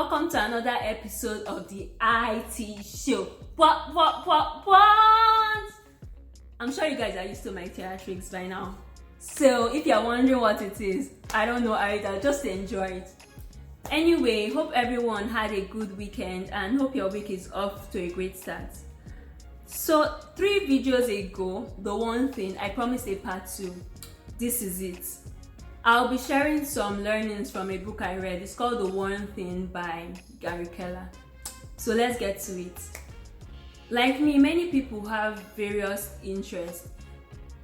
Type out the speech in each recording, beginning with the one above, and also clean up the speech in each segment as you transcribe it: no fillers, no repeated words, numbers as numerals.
welcome to another episode of the IT show. What? I'm sure you guys are used to my theatrics by now. So if you're wondering what it is, I don't know either, just enjoy it. Anyway, hope everyone had a good weekend and hope your week is off to a great start. So 3 videos ago, the one thing, I promised a part 2. This is it. I'll be sharing some learnings from a book I read. It's called The One Thing by Gary Keller. So let's get to it. Like me, many people have various interests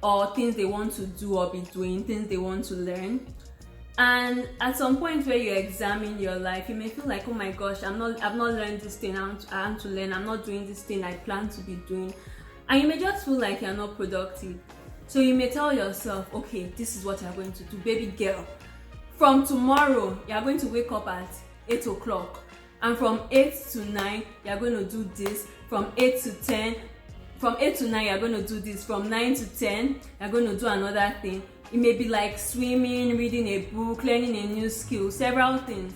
or things they want to do or be doing, things they want to learn. And at some point where you examine your life, you may feel like, oh my gosh, I've not learned this thing I want to learn. I'm not doing this thing I plan to be doing. And you may just feel like you're not productive. So you may tell yourself, okay, this is what you're going to do, baby girl. From tomorrow, you're going to wake up at 8 o'clock. And from 8 to 9, you're going to do this. From 8 to 10, from 8 to 9, you're going to do this. From 9 to 10, you're going to do another thing. It may be like swimming, reading a book, learning a new skill, several things.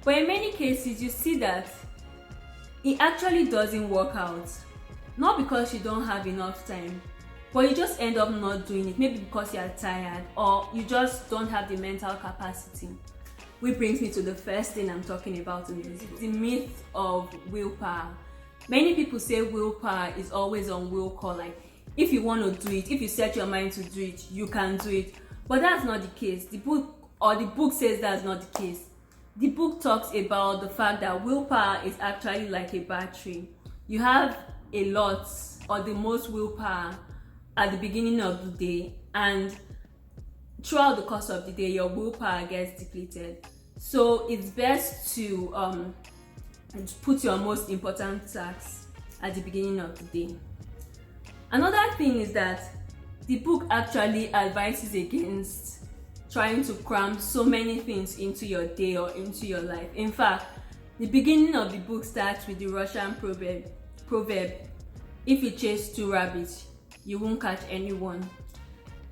But in many cases, you see that it actually doesn't work out. Not because you don't have enough time, but you just end up not doing it, maybe because you're tired or you just don't have the mental capacity. Which brings me to the first thing I'm talking about in this, the myth of willpower. Many people say willpower is always on will call, like if you want to do it, if you set your mind to do it, you can do it. But that's not the case. The book says that's not the case. The book talks about the fact that willpower is actually like a battery. You have a lot or the most willpower at the beginning of the day, and throughout the course of the day your willpower gets depleted. So it's best to put your most important tasks at the beginning of the day. Another thing is that the book actually advises against trying to cram so many things into your day or into your life. In fact, the beginning of the book starts with the Russian proverb, if you chase 2 rabbits, you won't catch anyone.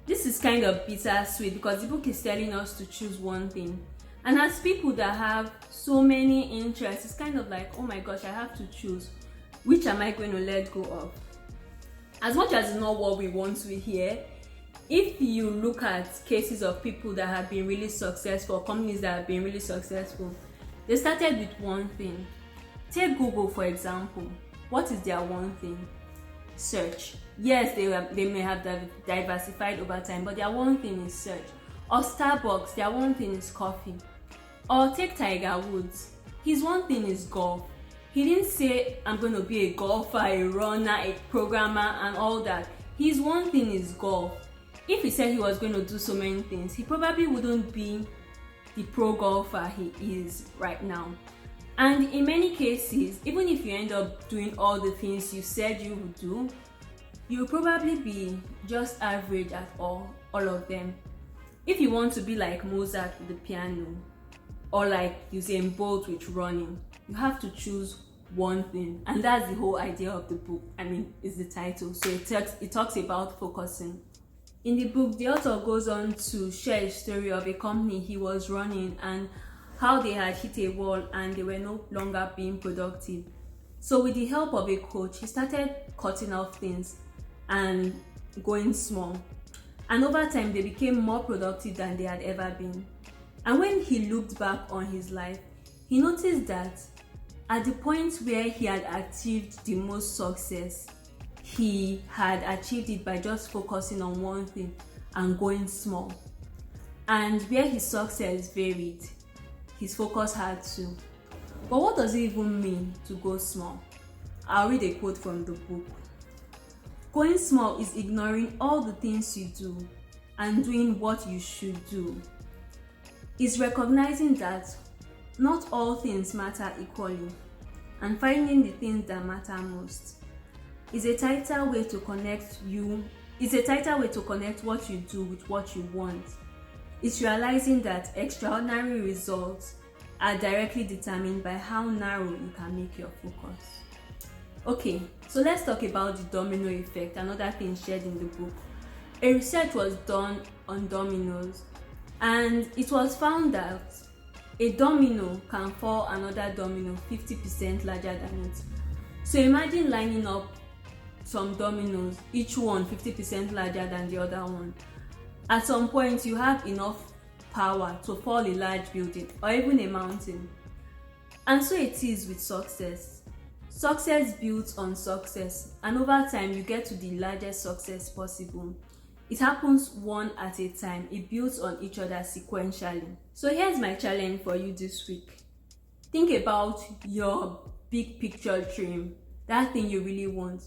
This is kind of bittersweet because the book is telling us to choose one thing. And as people that have so many interests, it's kind of like, oh my gosh, I have to choose. Which am I going to let go of? As much as it's not what we want to hear, if you look at cases of people that have been really successful, companies that have been really successful, they started with one thing. Take Google, for example. What is their one thing? Search. Yes, they may have diversified over time, but their one thing is search. Or Starbucks, their one thing is coffee. Or take Tiger Woods. His one thing is golf. He didn't say, I'm going to be a golfer, a runner, a programmer, and all that. His one thing is golf. If he said he was going to do so many things, he probably wouldn't be the pro golfer he is right now. And in many cases, even if you end up doing all the things you said you would do, you'll probably be just average at all of them. If you want to be like Mozart with the piano, or like Usain Bolt with running, you have to choose one thing. And that's the whole idea of the book. I mean, it's the title. So it talks about focusing. In the book, the author goes on to share a story of a company he was running and how they had hit a wall and they were no longer being productive. So with the help of a coach, he started cutting off things and going small. And over time, they became more productive than they had ever been. And when he looked back on his life, he noticed that at the point where he had achieved the most success, he had achieved it by just focusing on one thing and going small. And where his success varied, his focus had to. But what does it even mean to go small? I'll read a quote from the book. Going small is ignoring all the things you do and doing what you should do. It's recognizing that not all things matter equally and finding the things that matter most. It's a tighter way to connect what you do with what you want. It's realizing that extraordinary results are directly determined by how narrow you can make your focus. Okay, so let's talk about the domino effect, another thing shared in the book. A research was done on dominoes, and it was found that a domino can fall another domino 50% larger than it. So imagine lining up some dominoes, each one 50% larger than the other one. At some point, you have enough power to fall a large building or even a mountain. And so it is with success. Success builds on success, and over time you get to the largest success possible. It happens one at a time. It builds on each other sequentially. So here's my challenge for you this week. Think about your big picture dream, that thing you really want,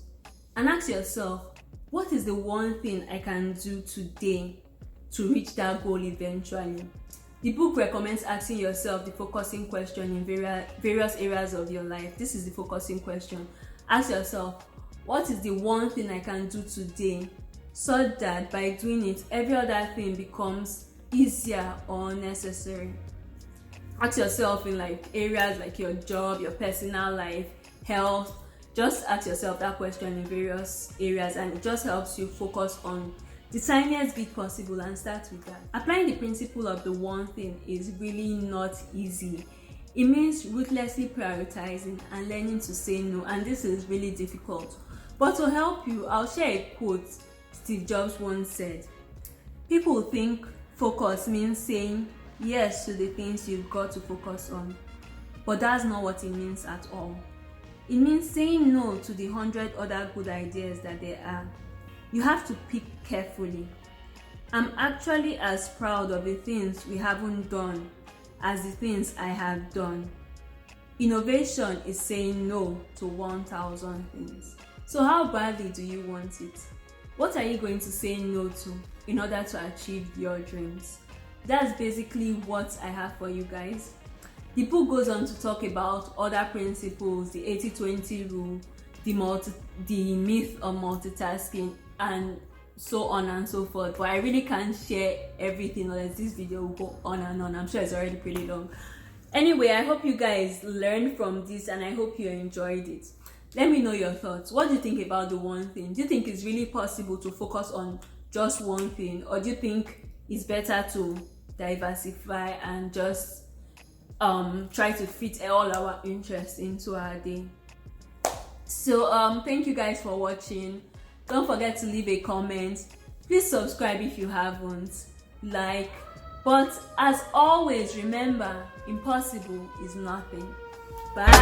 and ask yourself, what is the one thing I can do today to reach that goal eventually? The book recommends asking yourself the focusing question in various areas of your life. This is the focusing question. Ask yourself, what is the one thing I can do today, so that by doing it, every other thing becomes easier or necessary. Ask yourself in like areas like your job, your personal life, health. Just ask yourself that question in various areas, and it just helps you focus on the tiniest bit possible and start with that. Applying the principle of the one thing is really not easy. It means ruthlessly prioritizing and learning to say no, and this is really difficult. But to help you, I'll share a quote Steve Jobs once said. People think focus means saying yes to the things you've got to focus on, but that's not what it means at all. It means saying no to the 100 other good ideas that there are. You have to pick carefully. I'm actually as proud of the things we haven't done as the things I have done. Innovation is saying no to 1,000 things. So how badly do you want it? What are you going to say no to in order to achieve your dreams? That's basically what I have for you guys. The book goes on to talk about other principles, the 80-20 rule, the myth of multitasking, and so on and so forth. But I really can't share everything, or this video will go on and on. I'm sure it's already pretty long. Anyway, I hope you guys learned from this, and I hope you enjoyed it. Let me know your thoughts. What do you think about the one thing? Do you think it's really possible to focus on just one thing, or do you think it's better to diversify and just try to fit all our interests into our day? So thank you guys for watching. Don't forget to leave a comment. Please subscribe if you haven't. Like. But as always, remember, impossible is nothing. Bye.